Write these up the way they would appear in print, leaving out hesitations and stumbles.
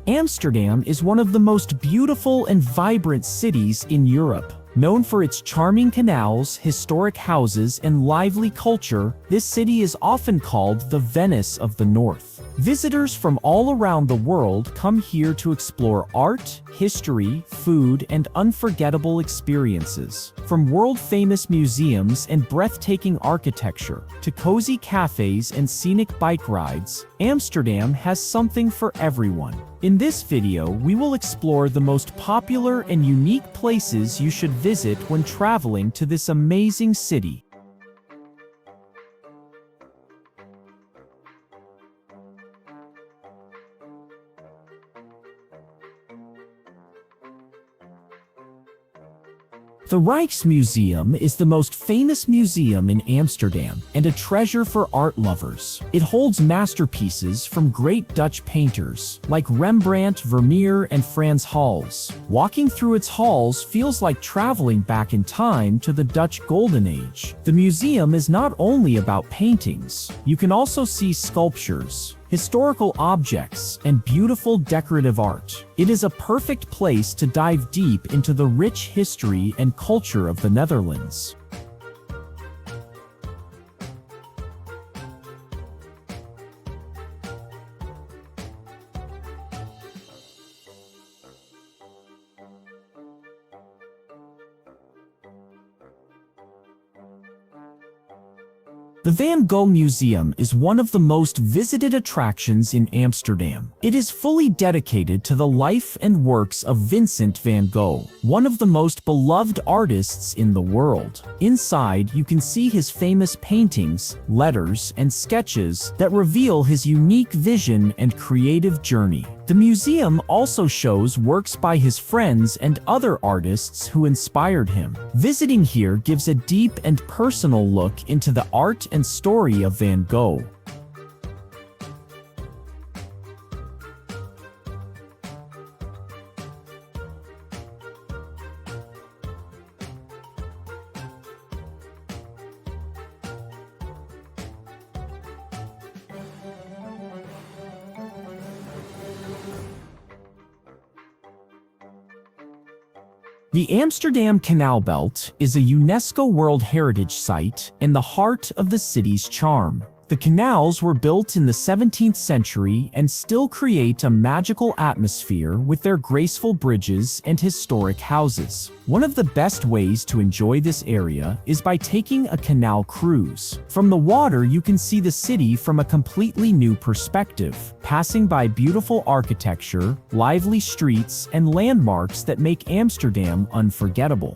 Amsterdam is one of the most beautiful and vibrant cities in Europe. Known for its charming canals, historic houses, and lively culture, this city is often called the Venice of the North. Visitors from all around the world come here to explore art, history, food, and unforgettable experiences. From world-famous museums and breathtaking architecture to cozy cafes and scenic bike rides, Amsterdam has something for everyone. In this video, we will explore the most popular and unique places you should visit when traveling to this amazing city. The Rijksmuseum is the most famous museum in Amsterdam and a treasure for art lovers. It holds masterpieces from great Dutch painters like Rembrandt, Vermeer, and Frans Hals. Walking through its halls feels like traveling back in time to the Dutch Golden Age. The museum is not only about paintings. You can also see sculptures, historical objects, and beautiful decorative art. It is a perfect place to dive deep into the rich history and culture of the Netherlands. The Van Gogh Museum is one of the most visited attractions in Amsterdam. It is fully dedicated to the life and works of Vincent van Gogh, one of the most beloved artists in the world. Inside, you can see his famous paintings, letters, and sketches that reveal his unique vision and creative journey. The museum also shows works by his friends and other artists who inspired him. Visiting here gives a deep and personal look into the art and story of Van Gogh. The Amsterdam Canal Belt is a UNESCO World Heritage Site and the heart of the city's charm. The canals were built in the 17th century and still create a magical atmosphere with their graceful bridges and historic houses. One of the best ways to enjoy this area is by taking a canal cruise. From the water, you can see the city from a completely new perspective, passing by beautiful architecture, lively streets, and landmarks that make Amsterdam unforgettable.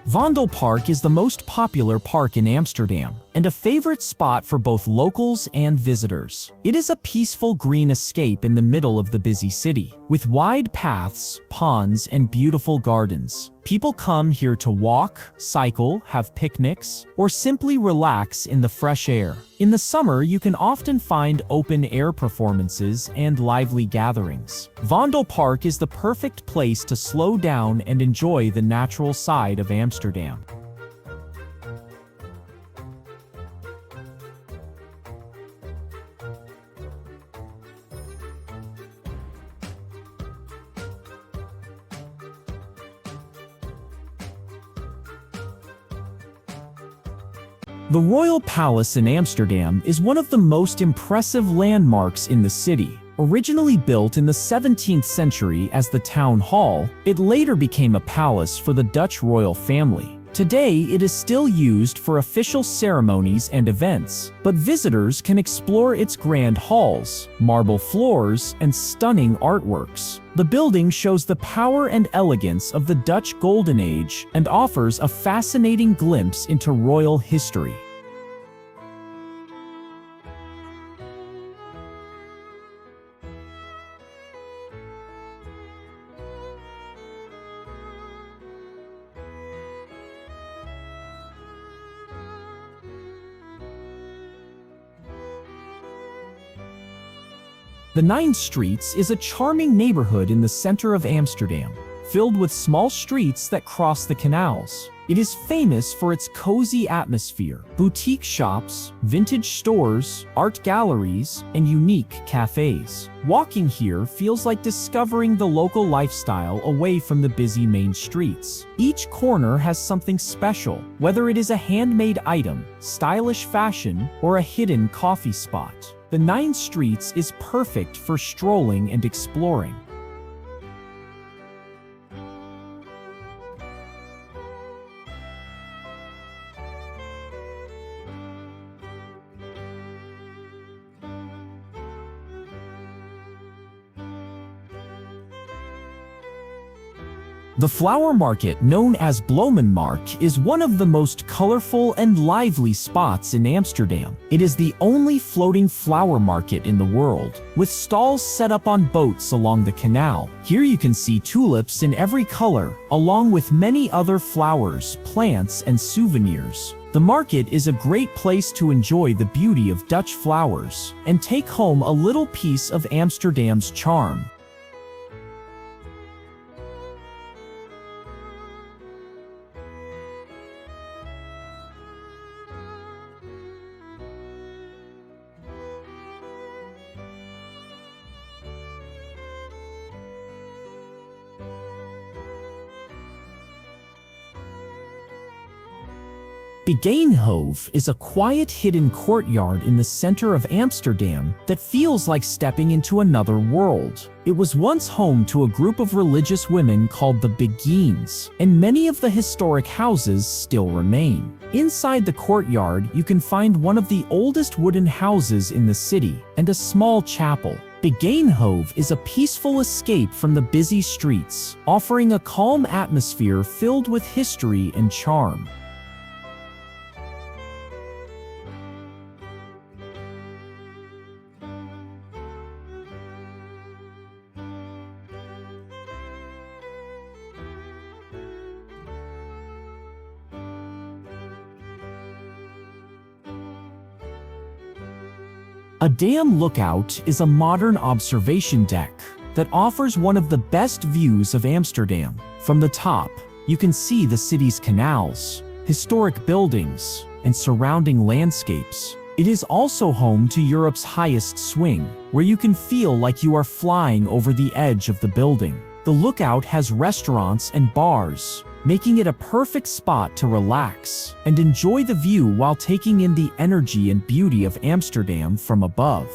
Vondelpark is the most popular park in Amsterdam and a favorite spot for both locals and visitors. It is a peaceful green escape in the middle of the busy city, with wide paths, ponds, and beautiful gardens. People come here to walk, cycle, have picnics, or simply relax in the fresh air. In the summer, you can often find open-air performances and lively gatherings. Vondelpark is the perfect place to slow down and enjoy the natural side of Amsterdam. The Royal Palace in Amsterdam is one of the most impressive landmarks in the city. Originally built in the 17th century as the town hall, it later became a palace for the Dutch royal family. Today, it is still used for official ceremonies and events, but visitors can explore its grand halls, marble floors, and stunning artworks. The building shows the power and elegance of the Dutch Golden Age and offers a fascinating glimpse into royal history. The Nine Streets is a charming neighborhood in the center of Amsterdam, filled with small streets that cross the canals. It is famous for its cozy atmosphere, boutique shops, vintage stores, art galleries, and unique cafes. Walking here feels like discovering the local lifestyle away from the busy main streets. Each corner has something special, whether it is a handmade item, stylish fashion, or a hidden coffee spot. The Nine Streets is perfect for strolling and exploring. The flower market, known as Bloemenmarkt, is one of the most colorful and lively spots in Amsterdam. It is the only floating flower market in the world, with stalls set up on boats along the canal. Here you can see tulips in every color, along with many other flowers, plants, and souvenirs. The market is a great place to enjoy the beauty of Dutch flowers and take home a little piece of Amsterdam's charm. Begijnhof is a quiet hidden courtyard in the center of Amsterdam that feels like stepping into another world. It was once home to a group of religious women called the Begijns, and many of the historic houses still remain. Inside the courtyard, you can find one of the oldest wooden houses in the city and a small chapel. Begijnhof is a peaceful escape from the busy streets, offering a calm atmosphere filled with history and charm. A dam lookout is a modern observation deck that offers one of the best views of Amsterdam. From the top, you can see the city's canals, historic buildings, and surrounding landscapes. It is also home to Europe's highest swing, where you can feel like you are flying over the edge of the building. The lookout has restaurants and bars, making it a perfect spot to relax and enjoy the view while taking in the energy and beauty of Amsterdam from above.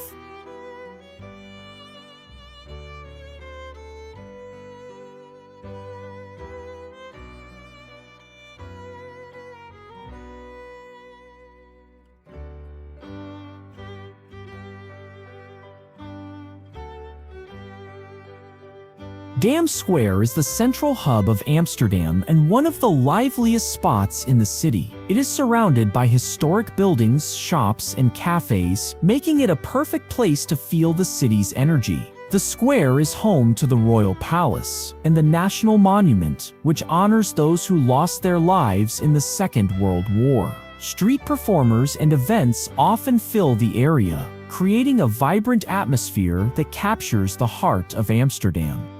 Dam Square is the central hub of Amsterdam and one of the liveliest spots in the city. It is surrounded by historic buildings, shops, and cafes, making it a perfect place to feel the city's energy. The square is home to the Royal Palace and the National Monument, which honors those who lost their lives in the Second World War. Street performers and events often fill the area, creating a vibrant atmosphere that captures the heart of Amsterdam.